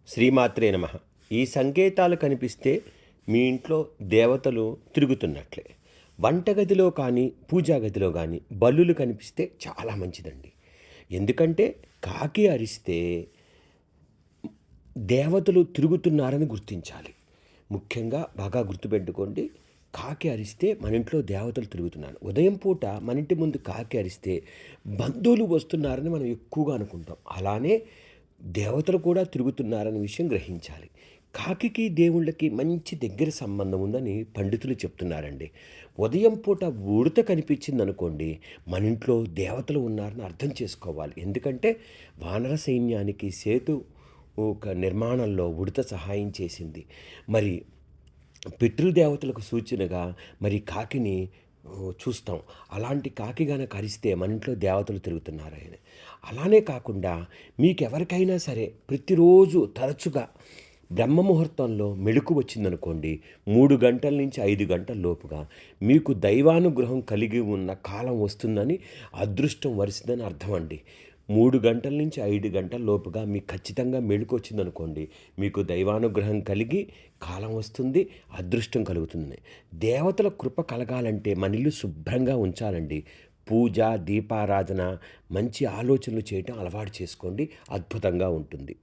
శ్రీమాత్రే నమః. ఈ సంకేతాలు కనిపిస్తే మీ ఇంట్లో దేవతలు తిరుగుతున్నట్లే. వంటగదిలో కానీ, పూజా గదిలో గానీ బల్లులు కనిపిస్తే చాలా మంచిదండి. ఎందుకంటే కాకి అరిస్తే దేవతలు తిరుగుతున్నారని గుర్తించాలి. ముఖ్యంగా బాగా గుర్తుపెట్టుకోండి. కాకి అరిస్తే మన ఇంట్లో దేవతలు తిరుగుతున్నారు. ఉదయం పూట మన ఇంటి ముందు కాకి అరిస్తే బంధువులు వస్తున్నారని మనం ఎక్కువగా అనుకుంటాం. అలానే దేవతలు కూడా తిరుగుతున్నారనే విషయం గ్రహించాలి. కాకికి దేవుళ్ళకి మంచి దగ్గర సంబంధం ఉందని పండితులు చెప్తున్నారండి. ఉదయం పూట ఉడత కనిపించిందనుకోండి, మన ఇంట్లో దేవతలు ఉన్నారని అర్థం చేసుకోవాలి. ఎందుకంటే వానర సైన్యానికి సేతు ఒక నిర్మాణంలో ఉడత సహాయం చేసింది. మరి పితృదేవతలకు సూచనగా మరి కాకిని చూస్తాం. అలాంటి కాకి గనక అరిస్తే మన ఇంట్లో దేవతలు తిరుగుతున్నారని. అలానే కాకుండా మీకెవరికైనా సరే ప్రతిరోజు తరచుగా బ్రహ్మ ముహూర్తంలో మెళుకు వచ్చిందనుకోండి, 3 గంటల నుంచి 5 గంటల లోపుగా మీకు దైవానుగ్రహం కలిగి ఉన్న కాలం వస్తుందని, అదృష్టం వరిసిందని అర్థం అండి. 3 గంటల నుంచి 5 గంటల లోపుగా మీకు ఖచ్చితంగా మెళుకు వచ్చిందనుకోండి, మీకు దైవానుగ్రహం కలిగి కాలం వస్తుంది, అదృష్టం కలుగుతుంది. దేవతల కృప కలగాలంటే మన ఇల్లు శుభ్రంగా ఉంచాలండి. పూజ, దీపారాధన, మంచి ఆలోచనలు చేయటం అలవాటు చేసుకోండి. అద్భుతంగా ఉంటుంది.